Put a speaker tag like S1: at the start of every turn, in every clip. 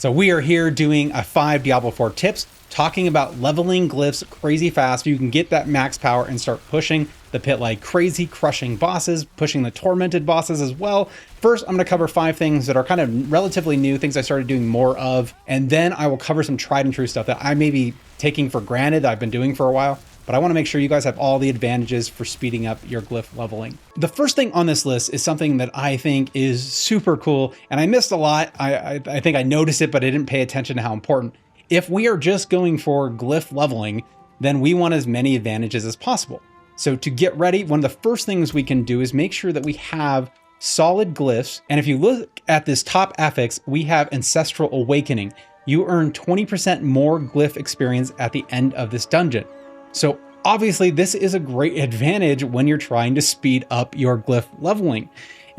S1: So we are here doing a 5 Diablo 4 tips, talking about leveling glyphs crazy fast so you can get that max power and start pushing the pit like crazy, crushing bosses, pushing the tormented bosses as well. First, I'm going to cover 5 things that are kind of relatively new, things I started doing more of, and then I will cover some tried and true stuff that I may be taking for granted that I've been doing for a while. But I want to make sure you guys have all the advantages for speeding up your glyph leveling. The first thing on this list is something that I think is super cool, and I missed a lot. I think I noticed it, but I didn't pay attention to how important. If we are just going for glyph leveling, then we want as many advantages as possible. So to get ready, one of the first things we can do is make sure that we have solid glyphs. And if you look at this top affix, we have Ancestral Awakening. You earn 20% more glyph experience at the end of this dungeon. So obviously this is a great advantage when you're trying to speed up your glyph leveling.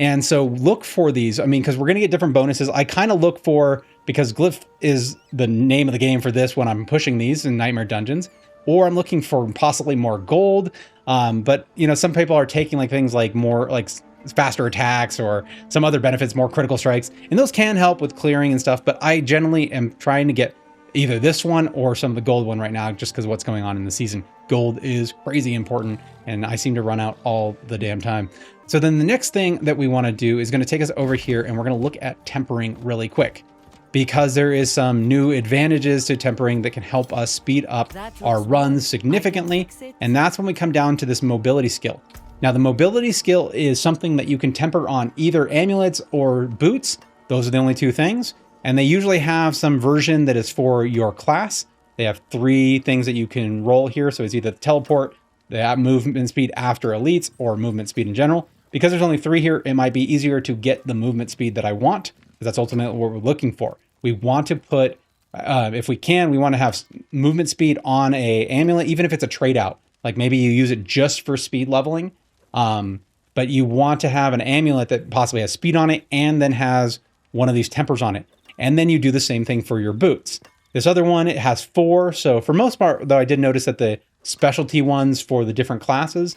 S1: And so look for these, because we're going to get different bonuses. I kind of look for, because glyph is the name of the game for this when I'm pushing these in Nightmare Dungeons, or I'm looking for possibly more gold. But some people are taking like things like more like faster attacks or some other benefits, more critical strikes, and those can help with clearing and stuff. But I generally am trying to get either this one or some of the gold one right now, just because of what's going on in the season. Gold is crazy important, and I seem to run out all the damn time. So then the next thing that we want to do is going to take us over here, and we're going to look at tempering really quick, because there is some new advantages to tempering that can help us speed up our runs significantly. And that's when we come down to this mobility skill. Now, the mobility skill is something that you can temper on either amulets or boots. Those are the only two things. And they usually have some version that is for your class. They have 3 things that you can roll here. So it's either the teleport, the movement speed after elites, or movement speed in general. Because there's only 3 here, it might be easier to get the movement speed that I want, because that's ultimately what we're looking for. We want to put, if we can, we want to have movement speed on a amulet, even if it's a trade out. Like maybe you use it just for speed leveling, but you want to have an amulet that possibly has speed on it and then has one of these tempers on it. And then you do the same thing for your boots. This other one, it has 4. So for most part, though, I did notice that the specialty ones for the different classes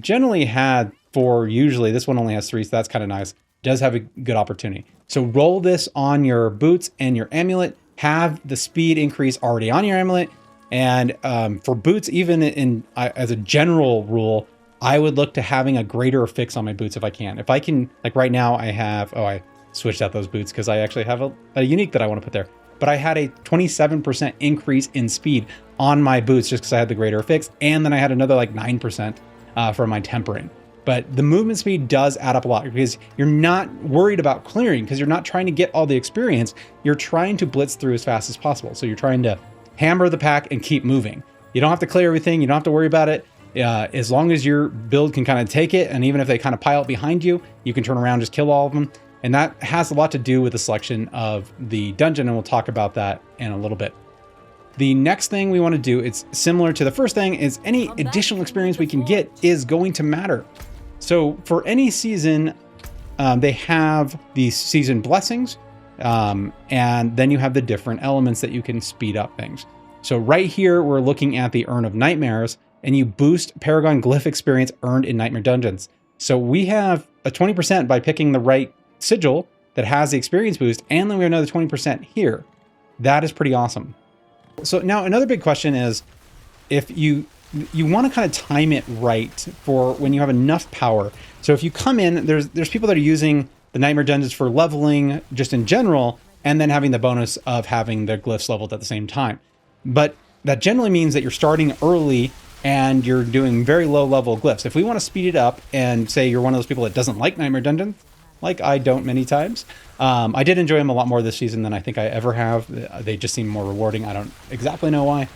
S1: generally had 4 usually. This one only has 3, so that's kind of nice. Does have a good opportunity. So roll this on your boots and your amulet. Have the speed increase already on your amulet. And for boots, even as a general rule, I would look to having a greater affix on my boots if I can. If I can, like right now I have, I switched out those boots because I actually have a unique that I want to put there. But I had a 27% increase in speed on my boots just because I had the greater affix. And then I had another like 9% for my tempering. But the movement speed does add up a lot because you're not worried about clearing, because you're not trying to get all the experience. You're trying to blitz through as fast as possible. So you're trying to hammer the pack and keep moving. You don't have to clear everything. You don't have to worry about it. As long as your build can kind of take it, and even if they kind of pile up behind you, you can turn around, just kill all of them. And that has a lot to do with the selection of the dungeon, and we'll talk about that in a little bit. The next thing we want to do, it's similar to the first thing, is any additional experience we can get is going to matter. So for any season, they have these season blessings, and then you have the different elements that you can speed up things. So right here, we're looking at the Urn of Nightmares, and you boost Paragon Glyph experience earned in Nightmare Dungeons. So we have a 20% by picking the right sigil that has the experience boost, and then we have another 20% here. That is pretty awesome. So now another big question is, if you want to kind of time it right for when you have enough power. So if you come in, there's people that are using the Nightmare Dungeons for leveling just in general, and then having the bonus of having their glyphs leveled at the same time. But that generally means that you're starting early and you're doing very low level glyphs. If we want to speed it up, and say you're one of those people that doesn't like Nightmare Dungeons, like I don't many times. I did enjoy them a lot more this season than I think I ever have. They just seem more rewarding. I don't exactly know why.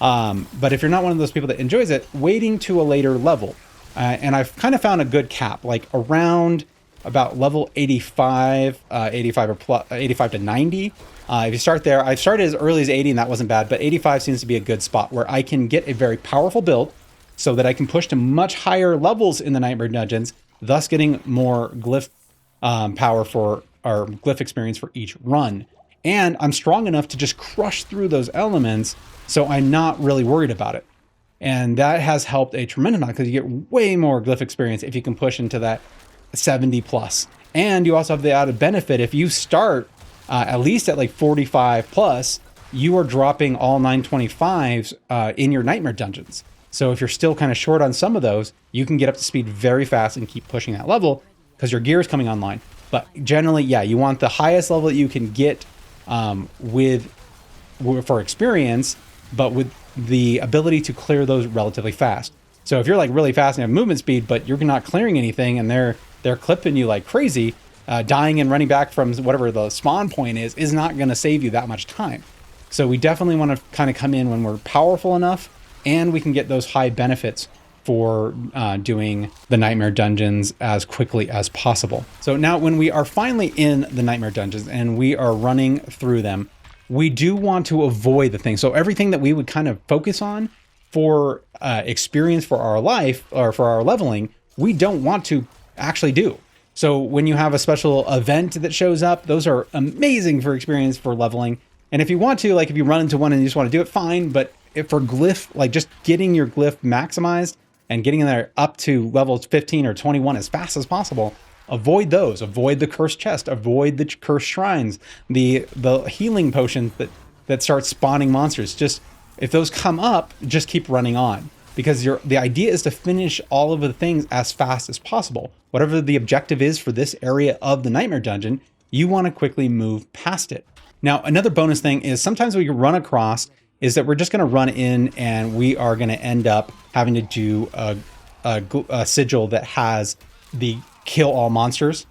S1: But if you're not one of those people that enjoys it, waiting to a later level. And I've kind of found a good cap, like around about level 85, 85 or plus, 85 to 90. If you start there, I started as early as 80 and that wasn't bad, but 85 seems to be a good spot where I can get a very powerful build so that I can push to much higher levels in the Nightmare Dungeons, thus getting more glyph power for our glyph experience for each run. And I'm strong enough to just crush through those elements, so I'm not really worried about it. And that has helped a tremendous amount, because you get way more glyph experience if you can push into that 70 plus. And you also have the added benefit, if you start at least at like 45 plus, you are dropping all 925s in your nightmare dungeons. So if you're still kind of short on some of those, you can get up to speed very fast and keep pushing that level because your gear is coming online. But generally, yeah, you want the highest level that you can get for experience, but with the ability to clear those relatively fast. So if you're like really fast and have movement speed, but you're not clearing anything and they're clipping you like crazy, dying and running back from whatever the spawn point is not going to save you that much time. So we definitely want to kind of come in when we're powerful enough and we can get those high benefits for doing the nightmare dungeons as quickly as possible. So now when we are finally in the nightmare dungeons and we are running through them, we do want to avoid the things. So everything that we would kind of focus on for experience for our life or for our leveling, we don't want to actually do. So when you have a special event that shows up, those are amazing for experience for leveling. And if you want to, like if you run into one and you just want to do it, fine. But if for glyph, like just getting your glyph maximized and getting there up to levels 15 or 21 as fast as possible, avoid those. Avoid the cursed chest. Avoid the cursed shrines. The healing potions that start spawning monsters. Just if those come up, just keep running on. Because the idea is to finish all of the things as fast as possible. Whatever the objective is for this area of the nightmare dungeon, you want to quickly move past it. Now, another bonus thing is sometimes we run across is that we're just going to run in and we are going to end up having to do a sigil that has the kill all monsters.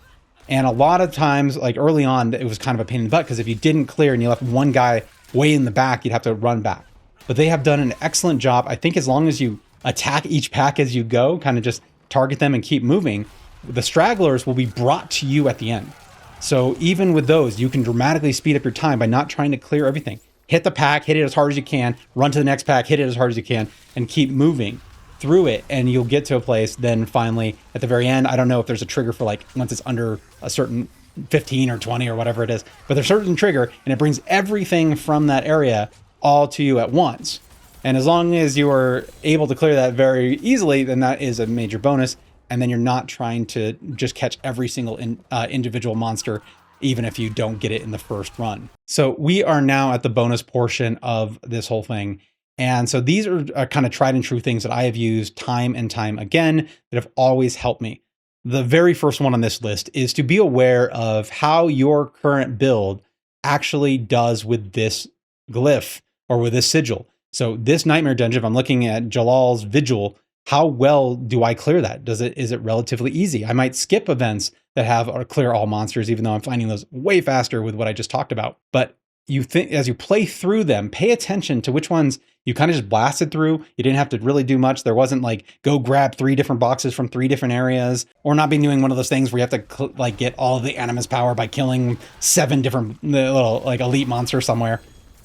S1: And a lot of times, like early on, it was kind of a pain in the butt because if you didn't clear and you left one guy way in the back, you'd have to run back. But they have done an excellent job. I think as long as you attack each pack as you go, kind of just target them and keep moving, the stragglers will be brought to you at the end. So even with those, you can dramatically speed up your time by not trying to clear everything. Hit the pack, hit it as hard as you can, run to the next pack, hit it as hard as you can, and keep moving through it. And you'll get to a place then finally at the very end. I don't know if there's a trigger for like once it's under a certain 15 or 20 or whatever it is, but there's a certain trigger and it brings everything from that area all to you at once. And as long as you are able to clear that very easily, then that is a major bonus. And then you're not trying to just catch every single individual monster, even if you don't get it in the first run. So we are now at the bonus portion of this whole thing. And so these are kind of tried and true things that I have used time and time again that have always helped me. The very first one on this list is to be aware of how your current build actually does with this glyph or with this sigil. So this nightmare dungeon, if I'm looking at Jalal's Vigil, how well do I clear that? Is it relatively easy? I might skip events that have or clear all monsters, even though I'm finding those way faster with what I just talked about. But you think as you play through them, pay attention to which ones you kind of just blasted through. You didn't have to really do much. There wasn't like go grab 3 different boxes from 3 different areas, or not be doing one of those things where you have to like get all of the animus power by killing 7 different little like elite monsters somewhere.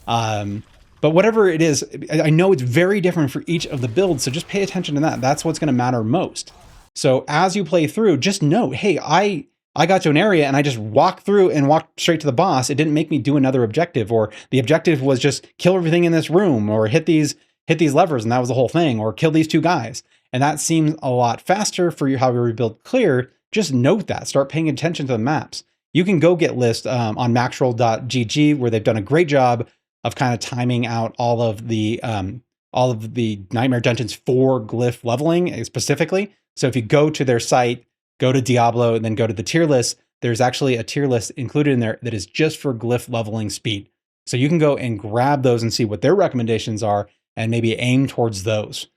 S1: But whatever it is, I know it's very different for each of the builds, so just pay attention to that. That's what's going to matter most. So as you play through, just note, hey, I got to an area and I just walked through and walked straight to the boss. It didn't make me do another objective, or the objective was just kill everything in this room, or hit these levers and that was the whole thing, or kill these 2 guys. And that seems a lot faster for you how you rebuild clear. Just note that. Start paying attention to the maps. You can go get lists on maxroll.gg where they've done a great job of kind of timing out all of the nightmare dungeons for glyph leveling specifically. So if you go to their site, go to Diablo, and then go to the tier list, there's actually a tier list included in there that is just for glyph leveling speed. So you can go and grab those and see what their recommendations are and maybe aim towards those.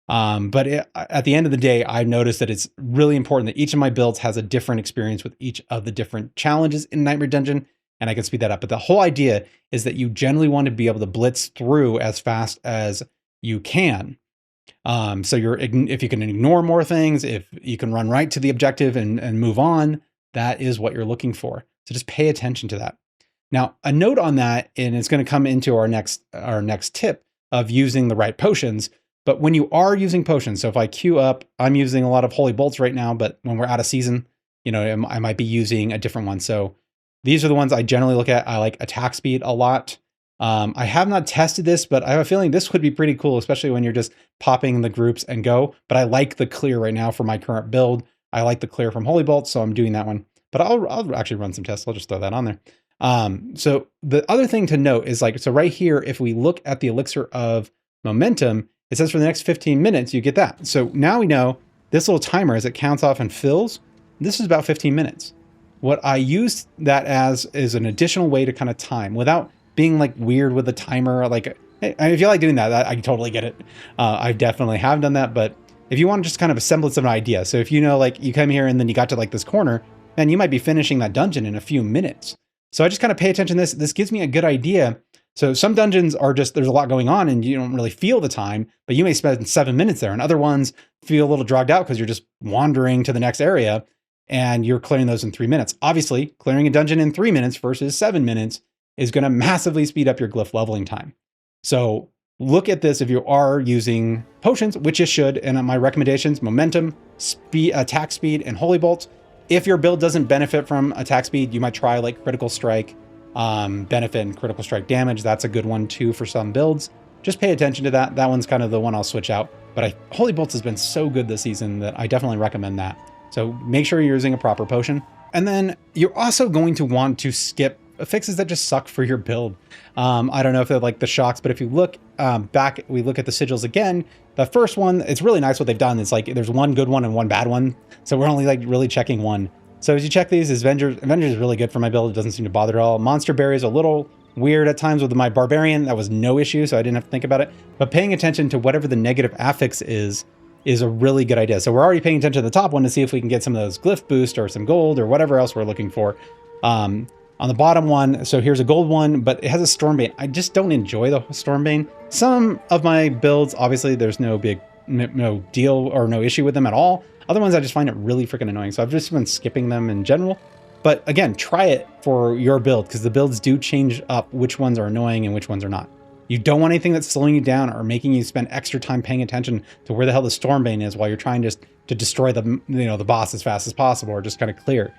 S1: But at the end of the day, I've noticed that it's really important that each of my builds has a different experience with each of the different challenges in Nightmare Dungeon, and I can speed that up. But the whole idea is that you generally want to be able to blitz through as fast as you can. So if you can ignore more things, if you can run right to the objective and move on, that is what you're looking for. So just pay attention to that. Now, a note on that, and it's going to come into our next tip of using the right potions. But when you are using potions, so if I queue up, I'm using a lot of holy bolts right now, but when we're out of season, I might be using a different one. So these are the ones I generally look at. I like attack speed a lot. I have not tested this, but I have a feeling this would be pretty cool, especially when you're just popping the groups and go. But I like the clear right now for my current build. I like the clear from holy bolts, so I'm doing that one. But I'll actually run some tests. I'll just throw that on there. So the other thing to note is like, so right here, if we look at the elixir of momentum, it says for the next 15 minutes, you get that. So now we know this little timer as it counts off and fills, this is about 15 minutes. What I use that as is an additional way to kind of time without being like weird with the timer. Like, if you like doing that, I totally get it. I definitely have done that, but if you want just kind of a semblance of an idea. So if you know, like you come here and then you got to like this corner, then you might be finishing that dungeon in a few minutes. So I just kind of pay attention to this. This gives me a good idea. So some dungeons are just, there's a lot going on and you don't really feel the time, but you may spend 7 minutes there. And other ones feel a little dragged out because you're just wandering to the next area and you're clearing those in 3 minutes. Obviously, clearing a dungeon in 3 minutes versus 7 minutes is going to massively speed up your glyph leveling time. So look at this if you are using potions, which you should. And my recommendations, momentum, speed, attack speed, and holy bolt. If your build doesn't benefit from attack speed, you might try like critical strike, benefit and critical strike damage. That's a good one too for some builds. Just pay attention to that. That one's kind of the one I'll switch out. But holy bolts has been so good this season that I definitely recommend that. So make sure you're using a proper potion. And then you're also going to want to skip fixes that just suck for your build. I don't know if they're like the shocks, but if you look back, we look at the sigils again. The first one, it's really nice what they've done. It's like there's one good one and one bad one. So we're only like really checking one. So as you check these, Avengers is really good for my build. It doesn't seem to bother at all. Monster Berry is a little weird at times with my Barbarian. That was no issue, so I didn't have to think about it. But paying attention to whatever the negative affix is a really good idea. So we're already paying attention to the top one to see if we can get some of those glyph boost or some gold or whatever else we're looking for. On the bottom one, so here's a gold one, but it has a Stormbane. I just don't enjoy the Stormbane. Some of my builds, obviously, there's no deal or no issue with them at all. Other ones, I just find it really freaking annoying. So I've just been skipping them in general. But again, try it for your build because the builds do change up which ones are annoying and which ones are not. You don't want anything that's slowing you down or making you spend extra time paying attention to where the hell the Stormbane is while you're trying just to destroy the boss as fast as possible or just kind of clear.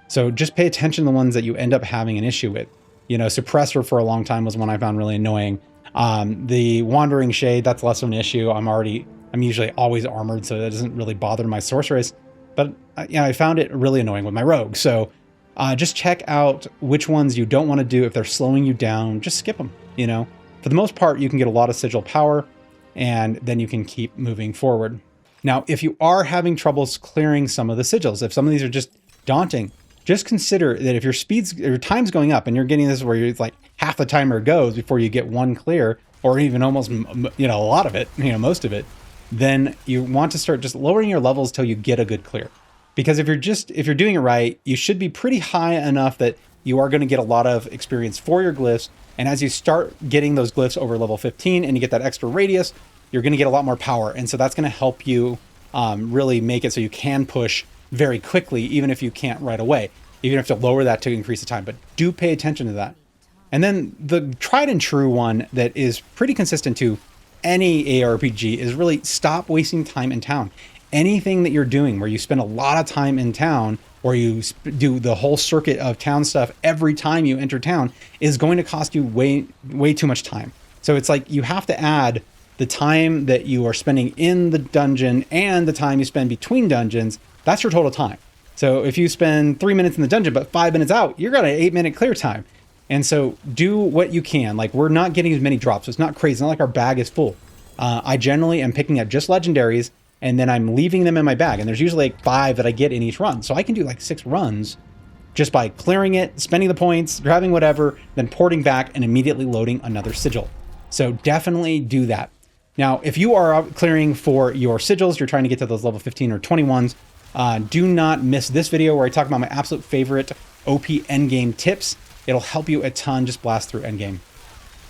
S1: So just pay attention to the ones that you end up having an issue with. Suppressor for a long time was one I found really annoying. The Wandering Shade, that's less of an issue. I'm usually always armored, so that doesn't really bother my sorceress. But I found it really annoying with my rogue. So just check out which ones you don't want to do. If they're slowing you down, just skip them. For the most part, you can get a lot of sigil power, and then you can keep moving forward. Now, if you are having troubles clearing some of the sigils, if some of these are just daunting, just consider that if your time's going up and you're getting this where you're like half the timer goes before you get one clear, or even almost, a lot of it, most of it, then you want to start just lowering your levels till you get a good clear. Because if you're doing it right, you should be pretty high enough that you are going to get a lot of experience for your glyphs. And as you start getting those glyphs over level 15 and you get that extra radius, you're going to get a lot more power. And so that's going to help you really make it so you can push very quickly, even if you can't right away. You have to lower that to increase the time, but do pay attention to that. And then the tried and true one that is pretty consistent to any ARPG is really stop wasting time in town. Anything that you're doing where you spend a lot of time in town or you do the whole circuit of town stuff every time you enter town is going to cost you way too much time. So it's like you have to add the time that you are spending in the dungeon and the time you spend between dungeons. That's your total time. So if you spend 3 minutes in the dungeon, but 5 minutes out, you're got an 8-minute clear time. And so do what you can. Like we're not getting as many drops. It's not crazy. It's not like our bag is full. I generally am picking up just legendaries and then I'm leaving them in my bag. And there's usually like 5 that I get in each run. So I can do like 6 runs just by clearing it, spending the points, grabbing whatever, then porting back and immediately loading another sigil. So definitely do that. Now, if you are out clearing for your sigils, you're trying to get to those level 15 or 21s, do not miss this video where I talk about my absolute favorite OP endgame tips. It'll help you a ton. Just blast through endgame.